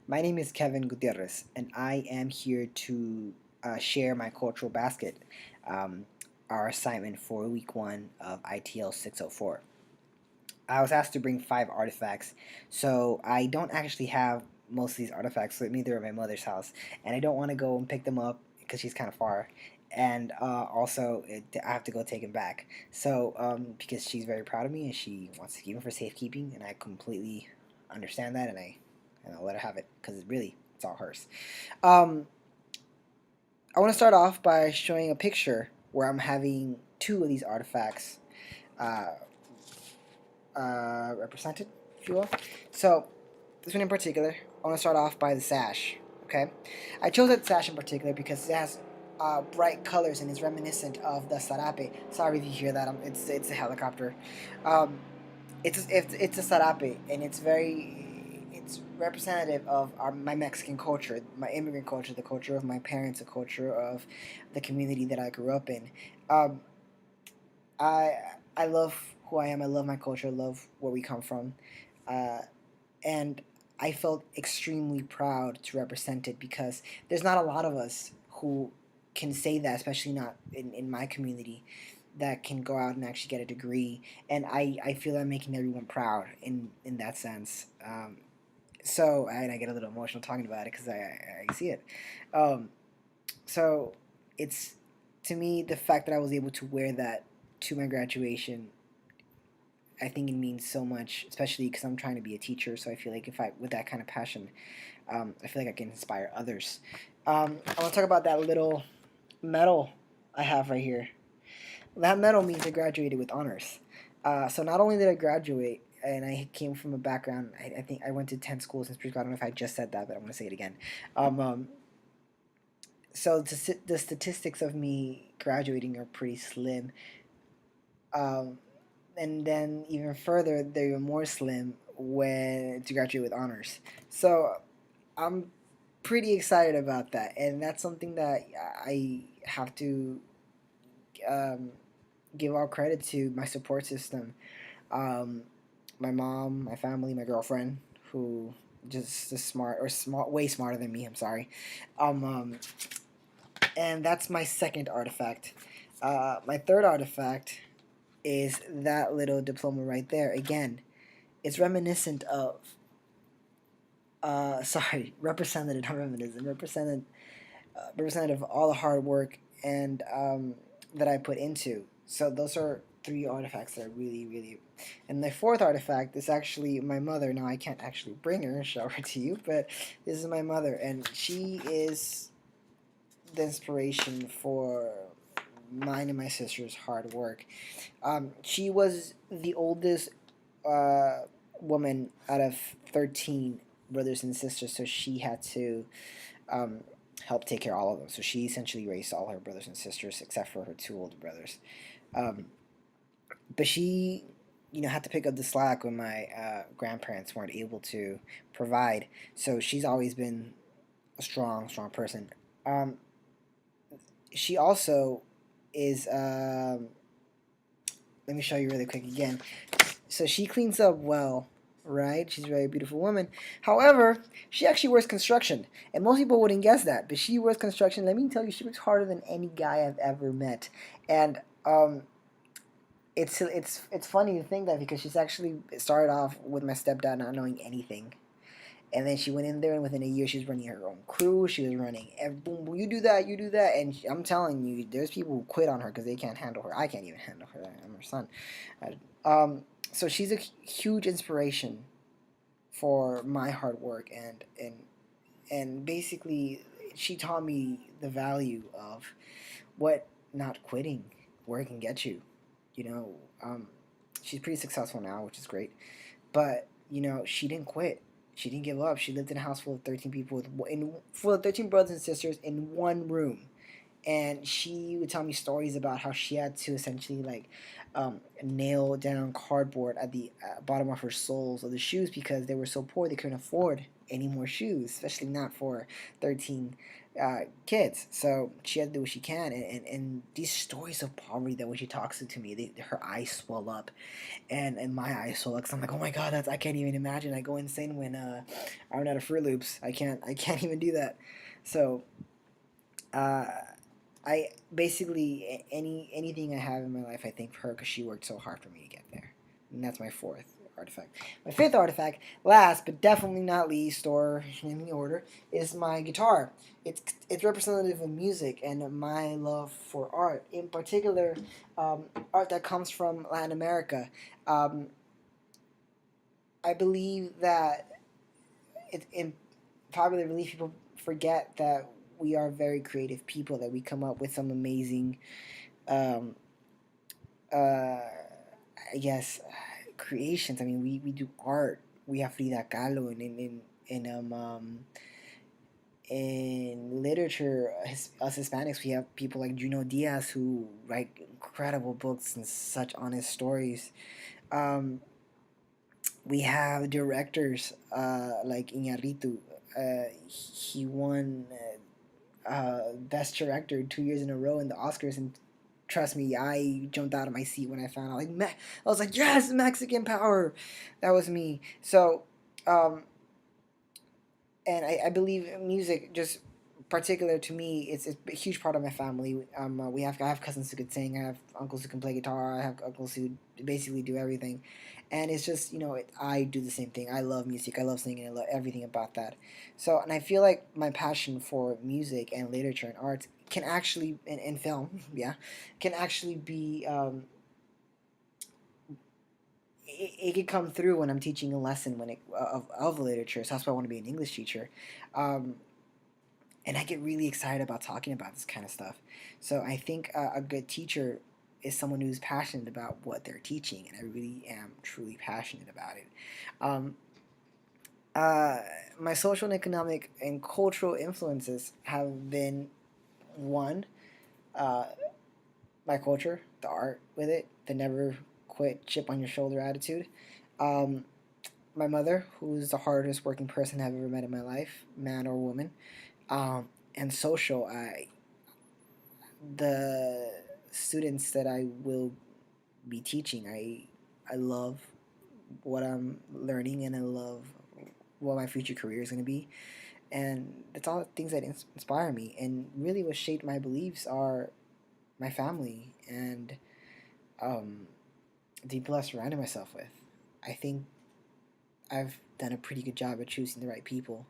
My name is Kevin Gutierrez, and I am here to share my cultural basket, um, our assignment for week one of ITL 604. I was asked to bring 5 artifacts, so I don't actually have most of these artifacts with me. They're at my mother's house, and I don't want to go and pick them up because she's kind of far, and I have to go take them back. So, because she's very proud of me and she wants to keep them for safekeeping, and I completely understand that, and I'll let her have it because really it's all hers. Um, I want to start off by showing a picture where I'm having 2 of these artifacts uh, represented, if you will. So, this one in particular, I want to start off by the sash. Okay, I chose that sash in particular because it has bright colors and is reminiscent of the sarape. Sorry if you hear that. It's a helicopter. Um, it's a sarape, and it's representative of my Mexican culture, my immigrant culture, the culture of my parents, the culture of the community that I grew up in. Um, I I love who I am. I love my culture. I love where we come from, uh, and I felt extremely proud to represent it because there's not a lot of us who can say that, especially not in my community, that can go out and actually get a degree. And I feel I'm making everyone proud in that sense. And I get a little emotional talking about it because I see it. Um, so it's to me the fact that I was able to wear that to my graduation. I think it means so much, especially because I'm trying to be a teacher. So I feel like if I, with that kind of passion, I feel like I can inspire others. I want to talk about that little medal I have right here. That medal means I graduated with honors. So not only did I graduate, and I came from a background, I think I went to 10 schools in preschool. I don't know if I just said that, but I'm going to say it again. Um, um, so the statistics of me graduating are pretty slim. Um, and then even further, they're even more slim when to graduate with honors. So I'm pretty excited about that, and that's something that I have to um, give all credit to my support system, um, my mom, my family, my girlfriend, who just is smart or smart, way smarter than me. I'm sorry, um, um, and that's my second artifact. My third artifact is that little diploma right there. Again, it's reminiscent of sorry, representative, not reminiscent, representative of all the hard work and that I put into. So those are 3 artifacts that are really, really. And my fourth artifact is actually my mother. Now I can't actually bring her and show her to you, but this is my mother, and she is the inspiration for mine and my sister's hard work. She was the oldest uh, woman out of 13 brothers and sisters, so she had to um, help take care of all of them. So she essentially raised all her brothers and sisters except for her 2 older brothers. Um, but she, had to pick up the slack when my grandparents weren't able to provide. So she's always been a strong, strong person. Um, she also is. Let me show you really quick again. So she cleans up well, right? She's a very beautiful woman. However, she actually works construction, and most people wouldn't guess that. But she works construction. Let me tell you, she works harder than any guy I've ever met, and it's funny to think that because she's actually started off with my stepdad not knowing anything, and then she went in there, and within a year, she's running her own crew. She was running, boom, boom, you do that, and I'm telling you, there's people who quit on her because they can't handle her. I can't even handle her. I'm her son. Um, so she's a huge inspiration for my hard work, and basically, she taught me the value of what not quitting, where it can get you. You know, um, she's pretty successful now, which is great. But she didn't quit. She didn't give up. She lived in a house full of 13 people full of 13 brothers and sisters in one room. And she would tell me stories about how she had to essentially nail down cardboard at the bottom of her soles of the shoes because they were so poor they couldn't afford any more shoes, especially not for 13 kids. So she had to do what she can. And these stories of poverty that when she talks to me, her eyes swell up, and my eyes swell up. 'Cause I'm like, oh my god, I can't even imagine. I go insane when I run out of Fruit Loops. I can't even do that. So uh, I basically anything I have in my life, I thank her because she worked so hard for me to get there, and that's my fourth artifact. My fifth artifact, last but definitely not least, or in the order, is my guitar. It's representative of music and my love for art, in particular, art that comes from Latin America. Um, I believe that in popular belief, people forget that we are very creative people. That we come up with some amazing um, I guess creations. I mean, we do art. We have Frida Kahlo in literature. Us Hispanics, we have people like Junot Diaz who write incredible books and such honest stories. Um, we have directors like Iñárritu. He won best director 2 years in a row in the Oscars, and trust me, I jumped out of my seat when I found out. I was like, yes, Mexican power. That was me. So, um, and I believe music just particular to me, it's a huge part of my family. I have cousins who could sing. I have uncles who can play guitar. I have uncles who basically do everything, and it's just I do the same thing. I love music. I love singing. I love everything about that. So, and I feel like my passion for music and literature and arts can actually and film, yeah, can actually be it could come through when I'm teaching a lesson of literature. So that's why I want to be an English teacher. Um, and I get really excited about talking about this kind of stuff. So I think a good teacher is someone who's passionate about what they're teaching, and I really am truly passionate about it. Um, uh, my social and economic and cultural influences have been one, uh, my culture, the art with it, the never quit, chip on your shoulder attitude. Um, my mother, who's the hardest working person I've ever met in my life, man or woman. And social, the students that I will be teaching, I love what I'm learning, and I love what my future career is going to be, and it's all things that inspire me. And really, what shaped my beliefs are my family and um, the people I surrounded myself with. I think I've done a pretty good job at choosing the right people,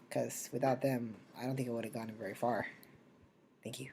because without them, I don't think I would have gotten very far. Thank you.